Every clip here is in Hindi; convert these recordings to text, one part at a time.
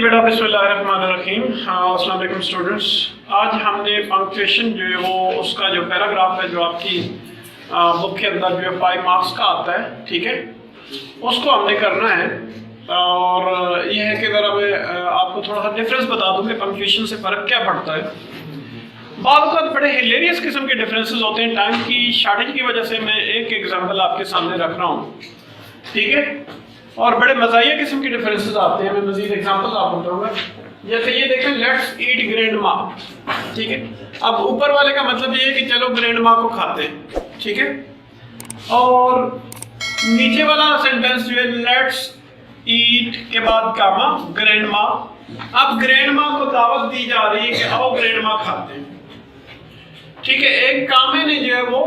बेटा बिस्मिल्लाहिर्रहमानिर्रहीम। अस्सलाम वालेकुम स्टूडेंट्स। आज हमने पंक्चुएशन जो है वो उसका जो पैराग्राफ है जो आपकी बुक के अंदर जो है 5 मार्क्स का आता है, ठीक है, उसको हमने करना है। और ये है कि अगर मैं आपको थोड़ा सा डिफरेंस बता दूं कि पंक्चुएशन से फ़र्क क्या पड़ता है। बाद बड़े हिलेरियस किस्म के डिफरेंसेस होते हैं। टाइम की शॉर्टेज की वजह से मैं एक एग्जांपल आपके सामने रख रहा हूँ, ठीक है, और बड़े मज़ाहिया किस्म के डिफरेंसेस आते हैं। मैं मज़ीद एग्जांपल्स आपको बताऊंगा। जैसे ये देखें, लेट्स ईट ग्रैंड मा, ठीक है। अब ऊपर वाले का मतलब ये है कि चलो ग्रैंड मा को खाते हैं, ठीक है। और नीचे वाला सेंटेंस जो है लेट्स ईट के बाद कामा ग्रैंड मा। अब ग्रैंड मा को दावत दी जा रही है कि आओ ग्रैंड मा खाते हैं, ठीक है। एक कामे ने जो है वो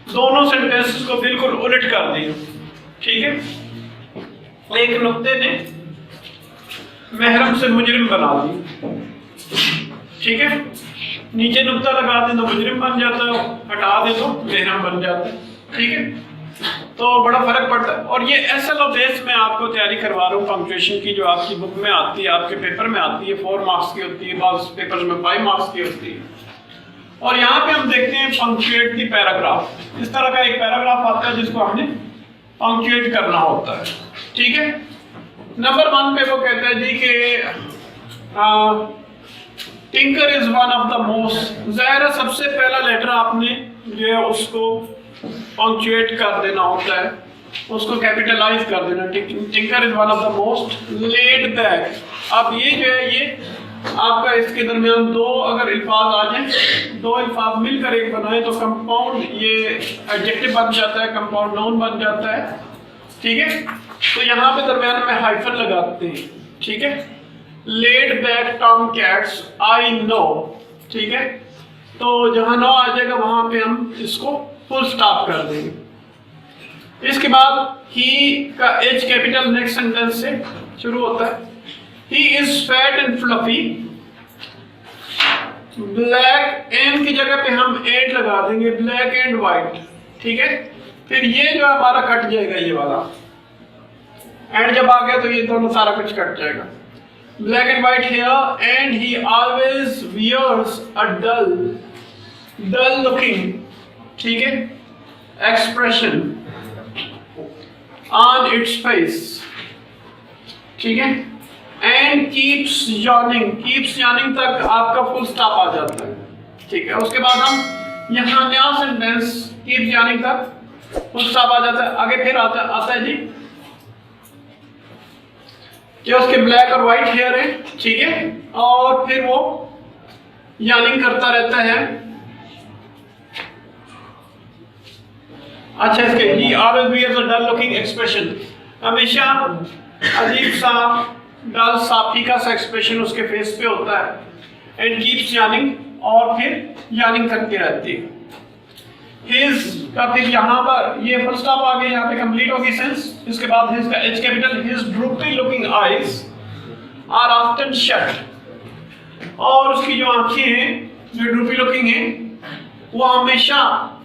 दोनों सेंटेंसेस को बिल्कुल उलट कर दिया, ठीक है। एक नुक्ते ने महरम से मुजरिम बना दी, ठीक है। नीचे नुक्ता लगा दे तो मुजरिम बन जाता है, हटा दे तो महरम बन जाता है, ठीक है। तो बड़ा फर्क पड़ता है। और ये एसल और बेस में आपको तैयारी करवा रहा हूँ पंक्चुएशन की, जो आपकी बुक में आती है, आपके पेपर में आती है। 4 मार्क्स की होती है, बाद पेपर में 5 मार्क्स की होती है। और यहाँ पे हम देखते हैं पंक्चुएट दी पैराग्राफ। इस तरह का एक पैराग्राफ आता है जिसको हमने पंक्चुएट करना होता है, ठीक है। नंबर 1 पे वो कहता है जी कि tinker is one of the most. ज़ाहिर है सबसे पहला लेटर आपने जो है उसको पंक्चुएट कर देना होता है, उसको कैपिटलाइज कर देना। Tinker is one of the most laid back. अब ये जो है ये आपका इसके दरमियान दो अगर अल्फाज आ जाए, दो अल्फाज मिलकर एक बनाए तो कंपाउंड ये एडजेक्टिव बन जाता है, कंपाउंड नाउन बन जाता है, ठीक है। तो यहाँ पे दरमियान में हाइफन लगाते हैं, ठीक है। Laid back Tom cats I know, ठीक है। तो जहाँ नो आ जाएगा वहां पे हम इसको फुल स्टॉप कर देंगे। इसके बाद ही का एच कैपिटल नेक्स्ट सेंटेंस से शुरू होता है। He is fat and fluffy. Black and की जगह पे हम and लगा देंगे, black and white, ठीक है। फिर ये जो हमारा कट जाएगा, ये वाला and जब आ गया तो ये दोनों सारा कुछ कट जाएगा। Black and white hair and he always wears a dull looking, ठीक है, expression on its face, ठीक है। एंड कीप्स यार्निंग तक आपका फुल स्टॉप आ जाता है, ठीक है। उसके बाद हम यहाँ नया सेंटेंस कीप्स यार्निंग तक फुल स्टॉप आ जाता है। आगे फिर आता है जी कि उसके ब्लैक और व्हाइट हेयर है, ठीक है। और फिर वो यार्निंग करता रहता है। अच्छा, इसके ही always wears a dull looking expression, हमेशा अजीब सा डल सा फीका सा एक्सप्रेशन उसके फेस पे होता है। एंड कीप्स यार्निंग, और फिर यार्निंग करती रहती है। हिज का फिर यहाँ पर ये फुल स्टॉप आ गया, यहाँ पे कंप्लीट होगी सेंस। इसके बाद हिज का H capital. His droopy looking eyes are often shut. और उसकी जो आंखें हैं जो ड्रूपी लुकिंग है वो हमेशा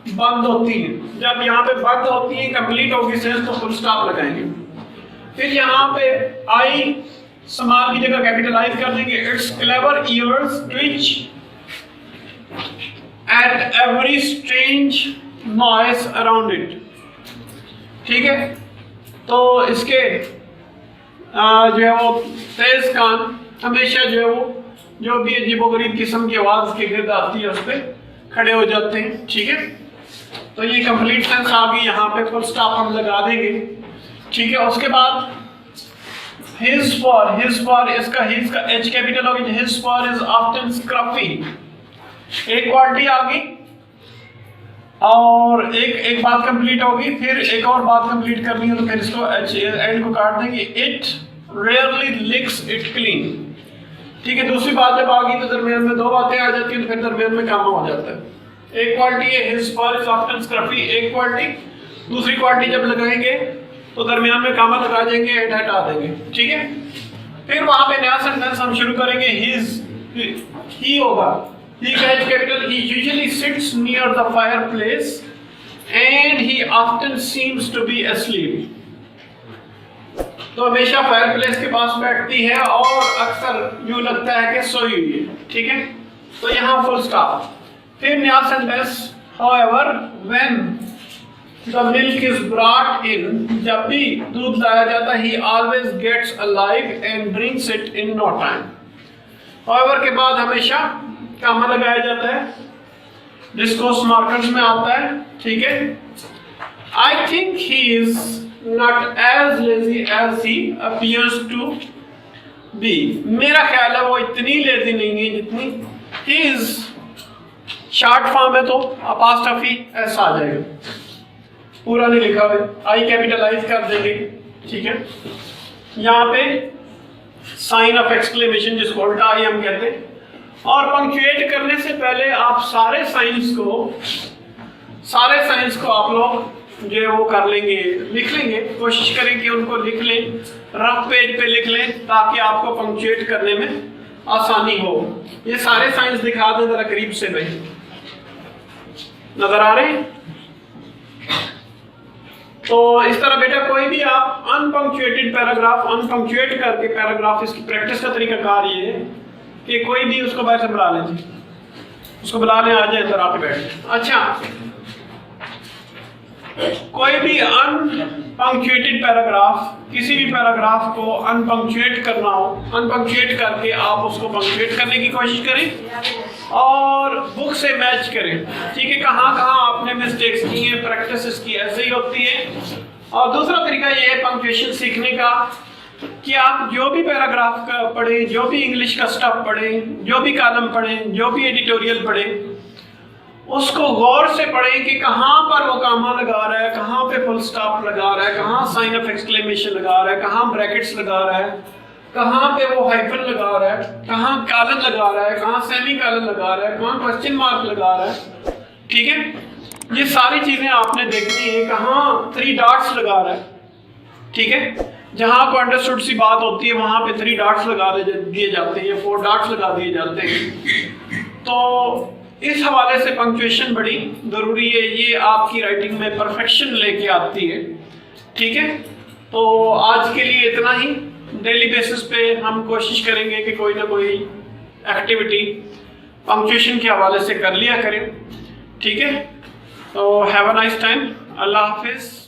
बंद होती हैं। जब यहाँ पे बंद होती है कंप्लीट होगी सेंस तो फुल स्टॉप लगाएंगे। फिर यहाँ पे आई स्मॉल की जगह कैपिटलाइज कर देंगे। It's clever years Twitch at every strange noise around it, ठीक है। तो इसके जो है वो तेज कान हमेशा जो है वो जो भी अजीबोगरीब किस्म की आवाज के गिर्द आती है उस पर खड़े हो जाते हैं, ठीक है। तो ये कंप्लीट सेंस आ गई, यहाँ पे फुल स्टॉप हम लगा देंगे, ठीक है। उसके बाद his for इसका his का h कैपिटल होगी। his for is often scruffy, एक क्वालिटी आ गई और एक बात कंप्लीट होगी। फिर एक और बात कंप्लीट करनी है तो फिर इसको एंड को काट देंगे। it rarely licks it clean, ठीक है। दूसरी बात जब आ गई तो दरमियान में दो बातें आ जाती हैं तो फिर दरमियान में काम हो जाता है। एक क्वालिटी है his for is often scruffy, एक क्वालिटी। दूसरी क्वालिटी जब लगाएंगे तो दरमियान में कामा लगा देंगे, एंड हटा देंगे, ठीक है। फिर वहां पे नया सेंटेंस हम शुरू करेंगे। ही होगा, ही का H capital. He usually sits near the fireplace and he often seems to be asleep, तो हमेशा फायर प्लेस के पास बैठती है और अक्सर यूं लगता है कि सोई हुई है, ठीक है। तो यहाँ फुल स्टॉप। फिर नया sentence, however when the milk is brought in, जब भी दूध लाया जाता है, he always gets alive and drinks it in no time। however के बाद हमेशा कामा लगाया जाता है, डिस्कोर्स मार्कर्स में आता है, ठीक है। I think he is not as lazy as he appears to be। मेरा ख्याल है वो इतनी लेजी नहीं है जितनी he is। शॉर्ट फॉर्म है तो अपोस्ट्रोफी एस आ जाएगा, पूरा नहीं लिखा हुआ, आई कैपिटलाइज कर देंगे, ठीक है। यहाँ पे साइन ऑफ एक्सक्लेमेशन जिसको उल्टा आई हम कहते हैं। और पंक्चुएट करने से पहले आप सारे साइंस को आप लोग जो है वो कर लेंगे, लिख लेंगे, कोशिश करें कि उनको लिख लें, रफ पेज पे लिख लें ताकि आपको पंक्चुएट करने में आसानी हो। ये सारे साइंस दिखा दें जरा करीब से भाई, नजर आ रहे हैं? तो इस तरह बेटा कोई भी आप अनपंक्चुएटेड पैराग्राफ, अनपंक्चुएट करके पैराग्राफ, इसकी प्रैक्टिस का तरीकाकार ये है कि कोई भी उसको बाहर से बुला लें, उसको बुला लें, आ जाए अंदर आके बैठे। अच्छा, कोई भी अनपंक्चुएटेड पैराग्राफ, किसी भी पैराग्राफ को अनपंक्चुएट करना हो, अनपंक्चुएट करके आप उसको पंक्चुएट करने की कोशिश करें और बुक से मैच करें, ठीक है। कहाँ कहाँ आपने मिस्टेक्स की हैं, प्रैक्टिस इसकी ऐसे ही होती है। और दूसरा तरीका ये है पंक्चुएशन सीखने का कि आप जो भी पैराग्राफ का पढ़ें, जो भी इंग्लिश का स्टफ पढ़ें, जो भी कॉलम पढ़ें, जो भी एडिटोरियल पढ़ें, उसको गौर से पढ़ें कि कहाँ पर वो कामा लगा रहा है, कहाँ पे फुल स्टॉप लगा रहा है, कहाँ साइन ऑफ एक्सक्लेमेशन लगा रहा है, कहाँ ब्रैकेट्स लगा रहा है, कहाँ पे वो हाइफन लगा रहा है, कहाँ कॉलन लगा रहा है, कहाँ सेमी कॉलन लगा रहा है, कहाँ क्वेश्चन मार्क लगा रहा है, ठीक है। ये सारी चीजें आपने देखनी है। कहाँ 3 डॉट्स लगा रहा है, ठीक है। जहाँ को अंडरस्टूड सी बात होती है वहां पे 3 डॉट्स लगा दिए जाते हैं, 4 डॉट्स लगा दिए जाते हैं। तो इस हवाले से पंक्चुएशन बड़ी जरूरी है, ये आपकी राइटिंग में परफेक्शन लेके आती है, ठीक है। तो आज के लिए इतना ही। डेली बेसिस पे हम कोशिश करेंगे कि कोई ना कोई एक्टिविटी पंक्चुएशन के हवाले से कर लिया करें, ठीक है। तो have a nice time, Allah Hafiz.